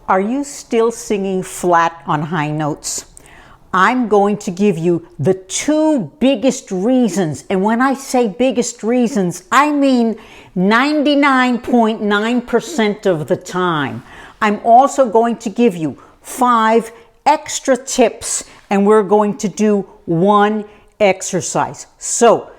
Are you still singing flat on high notes? I'm going to give you the two biggest reasons. And when I say biggest reasons, I mean 99.9% of the time. I'm also going to give you 5 extra tips, and we're going to do one exercise. So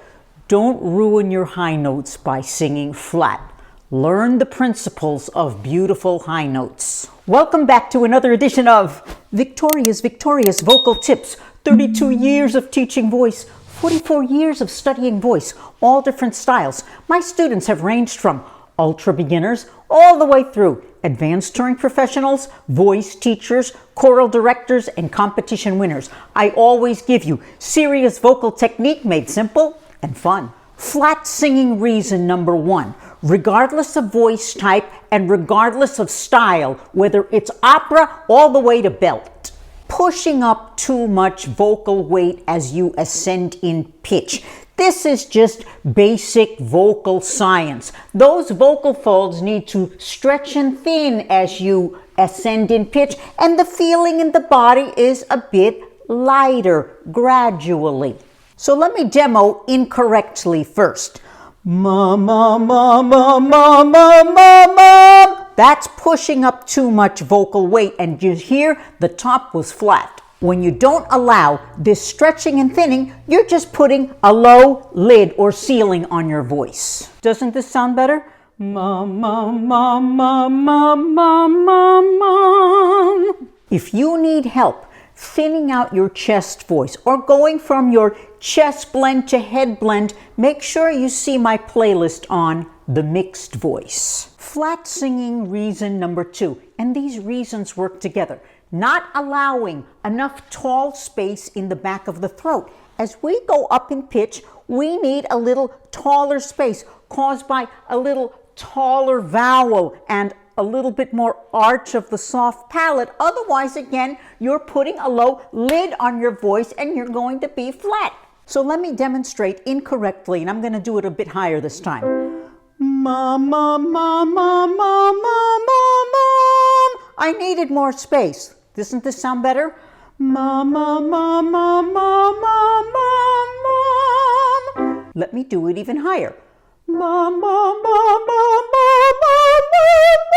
don't ruin your high notes by singing flat. Learn the principles of beautiful high notes. Welcome back to another edition of Victoria's Vocal Tips. 32 years of teaching voice, 44 years of studying voice, all different styles. My students have ranged from ultra beginners all the way through advanced touring professionals, voice teachers, choral directors, and competition winners. I always give you serious vocal technique made simple and fun. Flat singing reason number 1. Regardless of voice type and regardless of style, whether it's opera all the way to belt. Pushing up too much vocal weight as you ascend in pitch. This is just basic vocal science. Those vocal folds need to stretch and thin as you ascend in pitch, and the feeling in the body is a bit lighter gradually. So let me demo incorrectly first. Ma, ma, ma, ma, ma, ma, ma, ma. That's pushing up too much vocal weight, and you hear the top was flat. When you don't allow this stretching and thinning, you're just putting a low lid or ceiling on your voice. Doesn't this sound better? Ma, ma, ma, ma, ma, ma, ma, ma. If you need help thinning out your chest voice or going from your chest blend to head blend, make sure you see my playlist on the mixed voice. Flat singing reason number 2, and these reasons work together. Not allowing enough tall space in the back of the throat. As we go up in pitch, we need a little taller space caused by a little taller vowel and a little bit more arch of the soft palate. Otherwise, again, you're putting a low lid on your voice and you're going to be flat. So let me demonstrate incorrectly, and I'm going to do it a bit higher this time. Ma, ma, ma, ma, ma, ma, ma, ma. I needed more space. Doesn't this sound better? Ma, ma, ma, ma, ma, ma, ma, ma. Let me do it even higher. Ma, ma, ma, ma, ma, ma, ma, ma.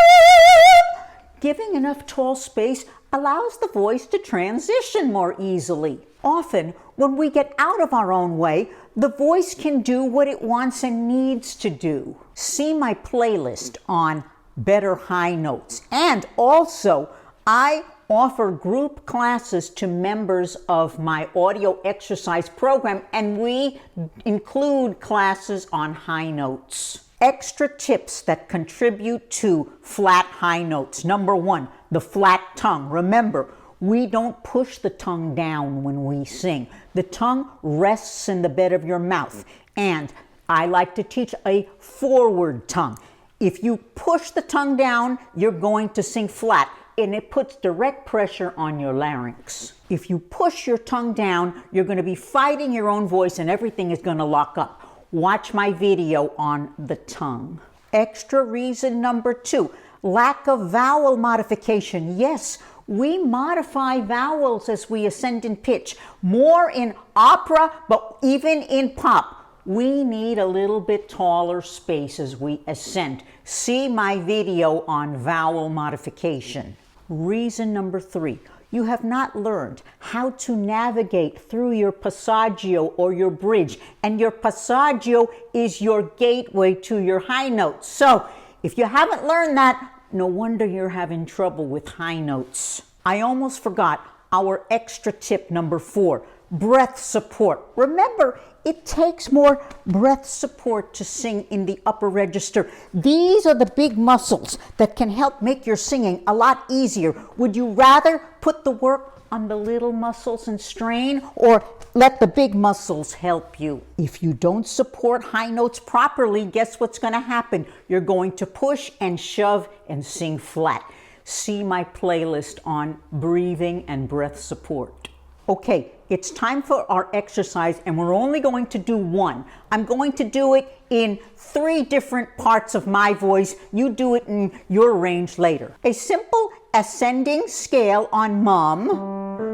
Giving enough tall space allows the voice to transition more easily. Often, when we get out of our own way, the voice can do what it wants and needs to do. See my playlist on better high notes. And also, I offer group classes to members of my audio exercise program, and we include classes on high notes. Extra tips that contribute to flat high notes. Number 1, the flat tongue. Remember, we don't push the tongue down when we sing. The tongue rests in the bed of your mouth, and I like to teach a forward tongue. If you push the tongue down, you're going to sing flat, and it puts direct pressure on your larynx. If you push your tongue down, you're going to be fighting your own voice and everything is going to lock up. Watch my video on the tongue. Extra reason number 2, lack of vowel modification. Yes, we modify vowels as we ascend in pitch. More in opera, but even in pop. We need a little bit taller space as we ascend. See my video on vowel modification. Reason number 3, you have not learned how to navigate through your passaggio or your bridge, and your passaggio is your gateway to your high notes. So if you haven't learned that, no wonder you're having trouble with high notes. I almost forgot our extra tip number 4, breath support. Remember, it takes more breath support to sing in the upper register. These are the big muscles that can help make your singing a lot easier. Would you rather put the work on the little muscles and strain, or let the big muscles help you? If you don't support high notes properly, guess what's going to happen? You're going to push and shove and sing flat. See my playlist on breathing and breath support. Okay, it's time for our exercise, and we're only going to do one. I'm going to do it in 3 different parts of my voice. You do it in your range later. A simple ascending scale on mum,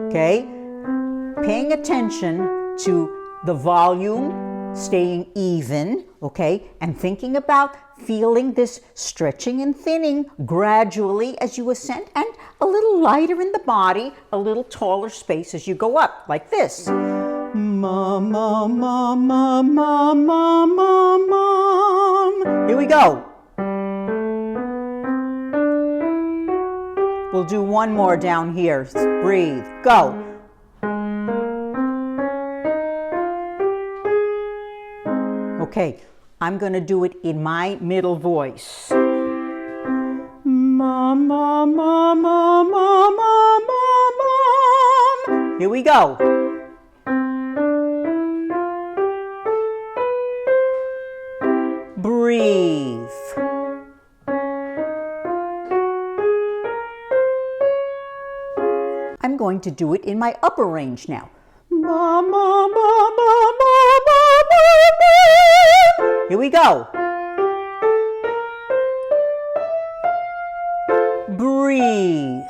okay? Paying attention to the volume, staying even, okay? And thinking about feeling this stretching and thinning gradually as you ascend, and a little lighter in the body, a little taller space as you go up, like this. Ma, ma, ma, ma, ma, ma, ma, ma. Here we go. We'll do one more down here. Breathe. Go. Okay, I'm going to do it in my middle voice. Ma, ma, ma, ma, ma, ma, ma, ma. Here we go. Breathe. I'm going to do it in my upper range now. Ma, ma, ma, ma, ma, ma, ma, ma. Here we go. Breathe.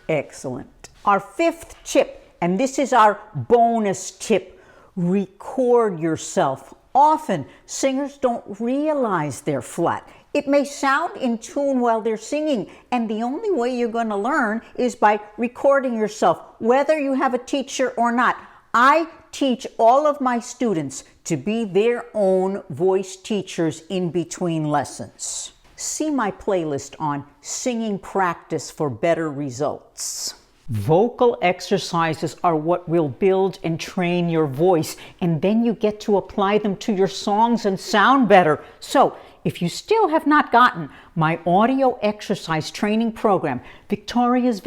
Excellent. Our fifth tip, and this is our bonus tip, record yourself. Often, singers don't realize they're flat. It may sound in tune while they're singing, and the only way you're going to learn is by recording yourself, whether you have a teacher or not. I teach all of my students to be their own voice teachers in between lessons. See my playlist on singing practice for better results. Vocal exercises are what will build and train your voice, and then you get to apply them to your songs and sound better. So, if you still have not gotten my audio exercise training program, Victoria's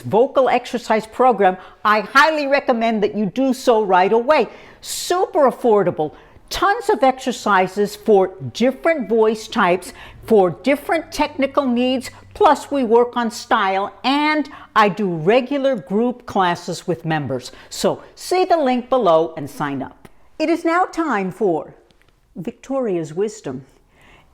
vocal exercise program, I highly recommend that you do so right away. Super affordable. Tons of exercises for different voice types, for different technical needs, plus we work on style, and I do regular group classes with members. So see the link below and sign up. It is now time for Victoria's Wisdom.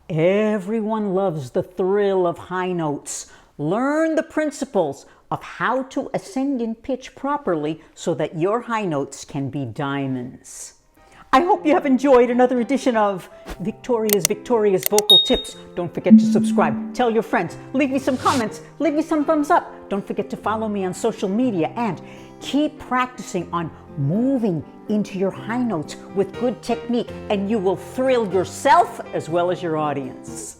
Everyone loves the thrill of high notes. Learn the principles of how to ascend in pitch properly so that your high notes can be diamonds. I hope you have enjoyed another edition of Victoria's Vocal Tips. Don't forget to subscribe, tell your friends, leave me some comments, leave me some thumbs up. Don't forget to follow me on social media and keep practicing on moving into your high notes with good technique, and you will thrill yourself as well as your audience.